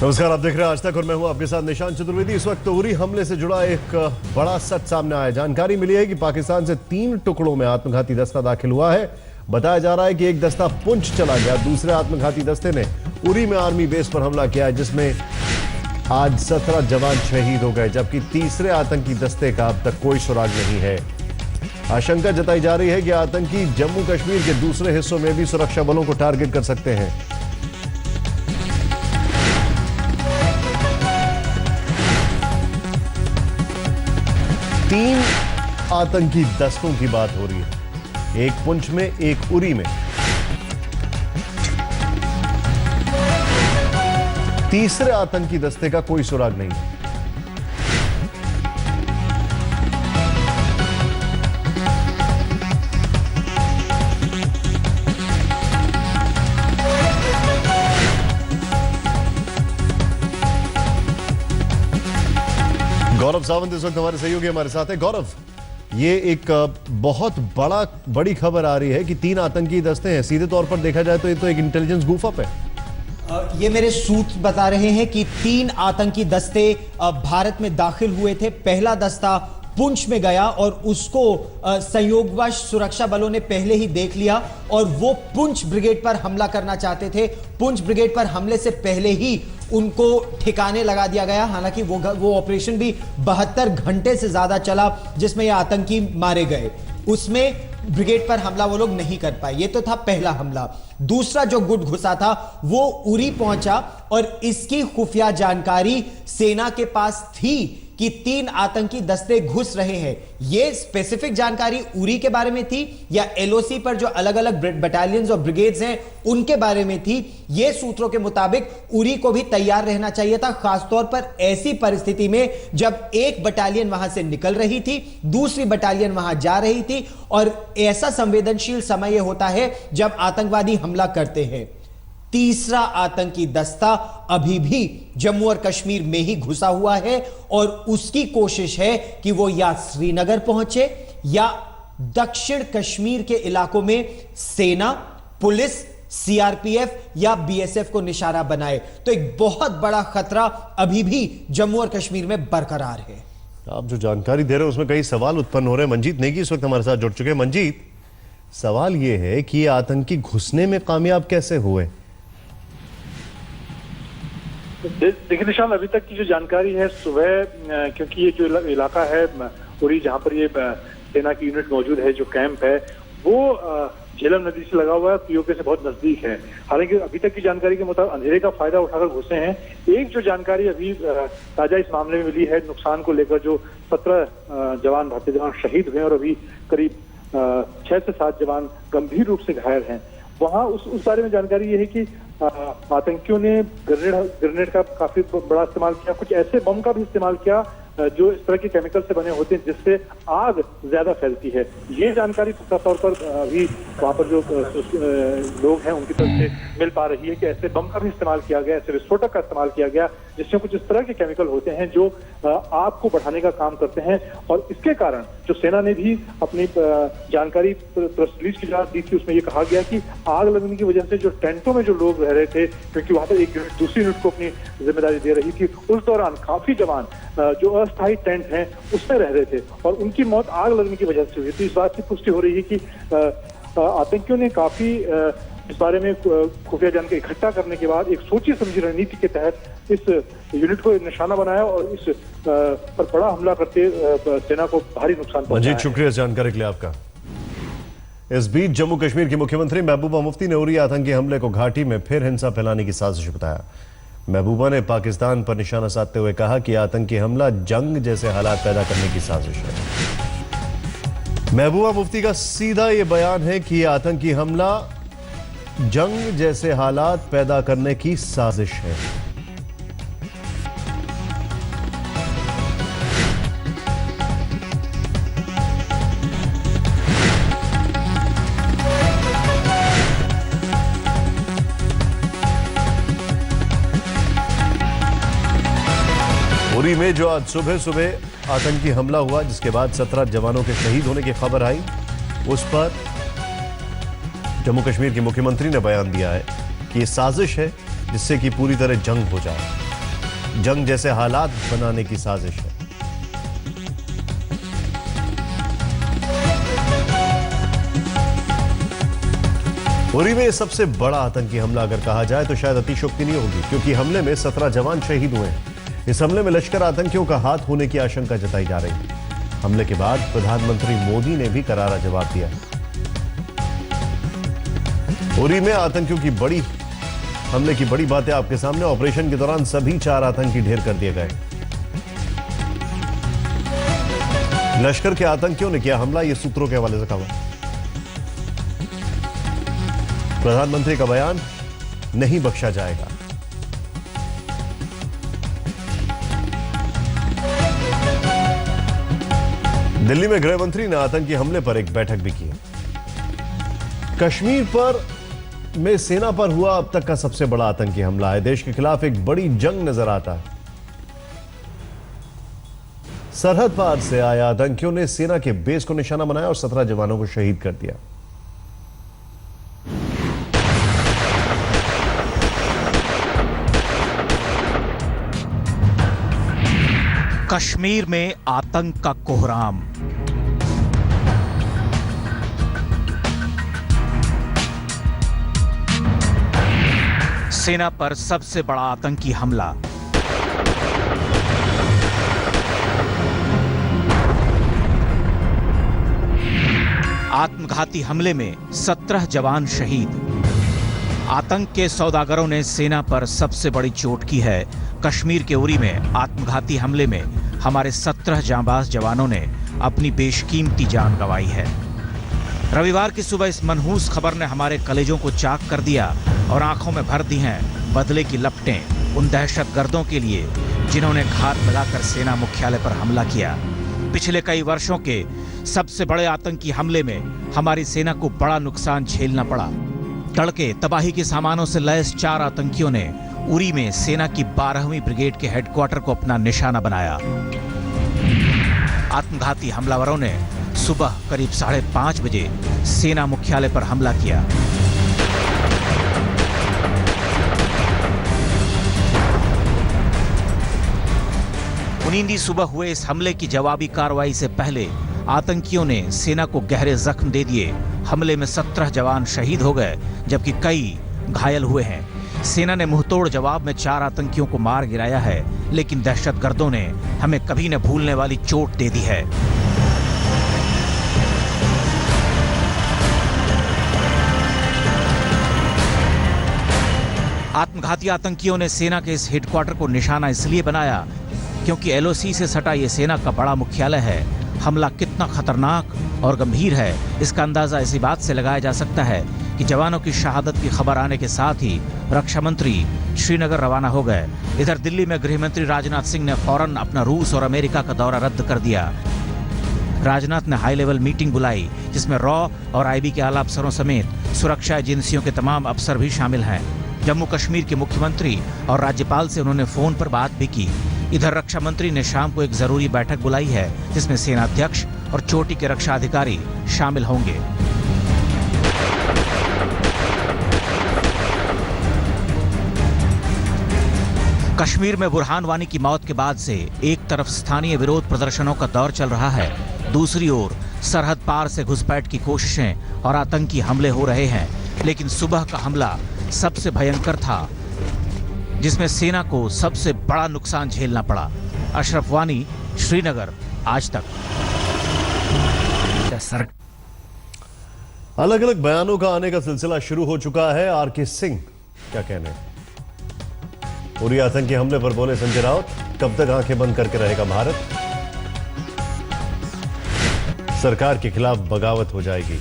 नमस्कार, आप देख रहे हैं आज तक और मैं हूं आपके साथ निशान चतुर्वेदी। इस वक्त उरी हमले से जुड़ा एक बड़ा सच सामने आया। जानकारी मिली है कि पाकिस्तान से 3 टुकड़ों में आत्मघाती दस्ता दाखिल हुआ है। बताया जा रहा है कि एक दस्ता पुंछ चला गया, दूसरे आत्मघाती दस्ते ने उरी में आर्मी बेस पर हमला किया है, जिसमें आज 17 जवान शहीद हो गए, जबकि तीसरे आतंकी दस्ते का अब तक कोई सुराग नहीं है। आशंका जताई जा रही है कि आतंकी जम्मू कश्मीर के दूसरे हिस्सों में भी सुरक्षा बलों को टारगेट कर सकते हैं। तीन आतंकी दस्तों की बात हो रही है, एक पुंछ में, एक उरी में। तीसरे आतंकी दस्ते का कोई सुराग नहीं है। गौरव सावंत इस वक्त हमारे सहयोगी हमारे साथ है। गौरव, ये एक बहुत बड़ी खबर आ रही है कि 3 आतंकी दस्ते हैं। सीधे तौर पर देखा जाए तो ये तो एक इंटेलिजेंस गूफअप है। ये मेरे सूत्र बता रहे हैं कि 3 आतंकी दस्ते भारत में दाखिल हुए थे। पहला दस्ता पुंछ में गया और उसको संयोगवश सुरक्षा बलों ने पहले ही देख लिया और वो पुंछ ब्रिगेड पर हमला करना चाहते थे। पुंछ ब्रिगेड पर हमले से पहले ही उनको ठिकाने लगा दिया गया। हालांकि वो ऑपरेशन भी 72 घंटे से ज्यादा चला, जिसमें ये आतंकी मारे गए। उसमें ब्रिगेड पर हमला वो लोग नहीं कर पाए। ये तो था पहला हमला। दूसरा जो गुट घुसा था वो उरी पहुंचा और इसकी खुफिया जानकारी सेना के पास थी कि 3 आतंकी दस्ते घुस रहे हैं। यह स्पेसिफिक जानकारी उरी के बारे में थी या एलओसी पर जो अलग अलग बटालियंस और ब्रिगेड्स हैं उनके बारे में थी। यह सूत्रों के मुताबिक उरी को भी तैयार रहना चाहिए था, खासतौर पर ऐसी परिस्थिति में जब एक बटालियन वहां से निकल रही थी, दूसरी बटालियन वहां जा रही थी, और ऐसा संवेदनशील समय यह होता है जब आतंकवादी हमला करते हैं। तीसरा आतंकी दस्ता अभी भी जम्मू और कश्मीर में ही घुसा हुआ है और उसकी कोशिश है कि वो या श्रीनगर पहुंचे या दक्षिण कश्मीर के इलाकों में सेना, पुलिस, सीआरपीएफ या बीएसएफ को निशाना बनाए। तो एक बहुत बड़ा खतरा अभी भी जम्मू और कश्मीर में बरकरार है। आप जो जानकारी दे रहे हैं उसमें कई सवाल उत्पन्न हो रहे हैं। मंजीत नेगी इस वक्त हमारे साथ जुड़ चुके हैं। मंजीत, सवाल यह है कि ये आतंकी घुसने में कामयाब कैसे हुए? देखिए निशान, अभी तक की जो जानकारी है सुबह, क्योंकि ये जो इलाका है उरी जहाँ पर ये सेना की यूनिट मौजूद है, जो कैंप है वो झेलम नदी से लगा हुआ है, पीओके से बहुत नजदीक है। हालांकि अभी तक की जानकारी के मुताबिक अंधेरे का फायदा उठाकर घुसे हैं। एक जो जानकारी अभी ताजा इस मामले में मिली है, नुकसान को लेकर, जो 17 जवान, भारतीय जवान शहीद हुए और अभी करीब 6 से 7 जवान गंभीर रूप से घायल हैं। वहाँ उस बारे में जानकारी ये है कि आतंकियों ने ग्रेनेड का काफी बड़ा इस्तेमाल किया, कुछ ऐसे बम का भी इस्तेमाल किया जो इस तरह के केमिकल से बने होते हैं जिससे आग ज्यादा फैलती है। ये जानकारी पुख्ता तौर पर अभी वहाँ पर जो लोग हैं उनकी तरफ से मिल पा रही है कि ऐसे बम का भी इस्तेमाल किया गया, ऐसे विस्फोटक का इस्तेमाल किया गया जिसमें कुछ इस तरह के केमिकल होते हैं जो आग को बढ़ाने का काम करते हैं। और इसके कारण जो सेना ने भी अपनी जानकारी प्रेस रिलीज की जवाब दी थी, उसमें ये कहा गया कि आग लगने की वजह से जो टेंटों में जो लोग रह रहे थे, क्योंकि वहां पर एक यूनिट दूसरी यूनिट को अपनी जिम्मेदारी दे रही थी, उस दौरान काफी जवान जो अस्थायी टेंट हैं उसमें रह रहे थे और उनकी मौत आग लगने की वजह से हुई थी। इस बात की पुष्टि हो रही है कि आतंकियों ने काफी इस बारे में खुफिया जानकारी इकट्ठा करने के बाद एक सोची समझी रणनीति के तहत इस यूनिट को निशाना बनाया और इस पर बड़ा हमला करते सेना को भारी नुकसान पहुंचाया। मंजीत, शुक्रिया जानकारी के लिए आपका। इस बीच जम्मू कश्मीर की मुख्यमंत्री महबूबा मुफ्ती ने उरी आतंकी हमले को घाटी में फिर हिंसा फैलाने की साजिश बताया। महबूबा ने पाकिस्तान पर निशाना साधते हुए कहा कि आतंकी हमला जंग जैसे हालात पैदा करने की साजिश है। महबूबा मुफ्ती का सीधा यह बयान है कि यह आतंकी हमला जंग जैसे हालात पैदा करने की साजिश है। उरी में जो आज सुबह सुबह आतंकी हमला हुआ, जिसके बाद 17 जवानों के शहीद होने की खबर आई, उस पर जम्मू कश्मीर के मुख्यमंत्री ने बयान दिया है कि ये साजिश है जिससे कि पूरी तरह जंग हो जाए। जंग जैसे हालात बनाने की साजिश है। उरी में सबसे बड़ा आतंकी हमला अगर कहा जाए तो शायद अतिशयोक्ति नहीं होगी, क्योंकि हमले में 17 जवान शहीद हुए हैं। इस हमले में लश्कर आतंकियों का हाथ होने की आशंका जताई जा रही है। हमले के बाद प्रधानमंत्री मोदी ने भी करारा जवाब दिया। उरी में आतंकियों की हमले की बड़ी बातें आपके सामने। ऑपरेशन के दौरान सभी 4 आतंकी ढेर कर दिए गए। लश्कर के आतंकियों ने किया हमला, ये सूत्रों के हवाले से खबर। प्रधानमंत्री का बयान, नहीं बख्शा जाएगा। दिल्ली में गृह मंत्री ने आतंकी हमले पर एक बैठक भी की। कश्मीर पर में सेना पर हुआ अब तक का सबसे बड़ा आतंकी हमला है। देश के खिलाफ एक बड़ी जंग नजर आता है। सरहद पार से आए आतंकियों ने सेना के बेस को निशाना बनाया और 17 जवानों को शहीद कर दिया। कश्मीर में आतंक का कोहराम। सेना पर सबसे बड़ा आतंकी हमला। आत्मघाती हमले में 17 जवान शहीद। आतंक के सौदागरों ने सेना पर सबसे बड़ी चोट की है। कश्मीर के उरी में आत्मघाती हमले में हमारे 17 जांबाज जवानों ने अपनी बेशकीमती जान गंवाई है। रविवार की सुबह इस मनहूस खबर ने हमारे कलेजों को चाक कर दिया और आंखों में भर दी हैं बदले की लपटें उन दहशतगर्दों के लिए जिन्होंने घात मिलाकर सेना मुख्यालय पर हमला किया। पिछले कई वर्षों के सबसे बड़े आतंकी हमले में हमारी सेना को बड़ा नुकसान झेलना पड़ा। तड़के तबाही के सामानों से लैस 4 आतंकियों ने उरी में सेना की 12वीं ब्रिगेड के हेडक्वार्टर को अपना निशाना बनाया। आत्मघाती हमलावरों ने सुबह करीब 5:30 बजे सेना मुख्यालय पर हमला किया। उनींदी सुबह हुए इस हमले की जवाबी कार्रवाई से पहले आतंकियों ने सेना को गहरे जख्म दे दिए। हमले में 17 जवान शहीद हो गए जबकि कई घायल हुए हैं। सेना ने मुंहतोड़ जवाब में 4 आतंकियों को मार गिराया है, लेकिन दहशतगर्दों ने हमें कभी न भूलने वाली चोट दे दी है। आत्मघाती आतंकियों ने सेना के इस हेडक्वार्टर को निशाना इसलिए बनाया क्योंकि एलओसी से सटा ये सेना का बड़ा मुख्यालय है। हमला कितना खतरनाक और गंभीर है, इसका अंदाजा इसी बात से लगाया जा सकता है कि जवानों की शहादत की खबर आने के साथ ही रक्षा मंत्री श्रीनगर रवाना हो गए। इधर दिल्ली में गृह मंत्री राजनाथ सिंह ने फौरन अपना रूस और अमेरिका का दौरा रद्द कर दिया। राजनाथ ने हाई लेवल मीटिंग बुलाई जिसमें रॉ और आईबी के आला अफसरों समेत सुरक्षा एजेंसियों के तमाम अफसर भी शामिल हैं। जम्मू कश्मीर के मुख्यमंत्री और राज्यपाल से उन्होंने फोन पर बात भी की। इधर रक्षा मंत्री ने शाम को एक जरूरी बैठक बुलाई है जिसमें सेना अध्यक्ष और चोटी के रक्षा अधिकारी शामिल होंगे। कश्मीर में बुरहान वानी की मौत के बाद से एक तरफ स्थानीय विरोध प्रदर्शनों का दौर चल रहा है, दूसरी ओर सरहद पार से घुसपैठ की कोशिशें और आतंकी हमले हो रहे हैं। लेकिन सुबह का हमला सबसे भयंकर था जिसमें सेना को सबसे बड़ा नुकसान झेलना पड़ा। अशरफ वानी, श्रीनगर, आज तक। अलग अलग बयानों का आने का सिलसिला शुरू हो चुका है। आरके सिंह क्या कहने? उरी आतंकी हमले पर बोले संजय राउत, कब तक आंखें बंद करके रहेगा भारत? सरकार के खिलाफ बगावत हो जाएगी।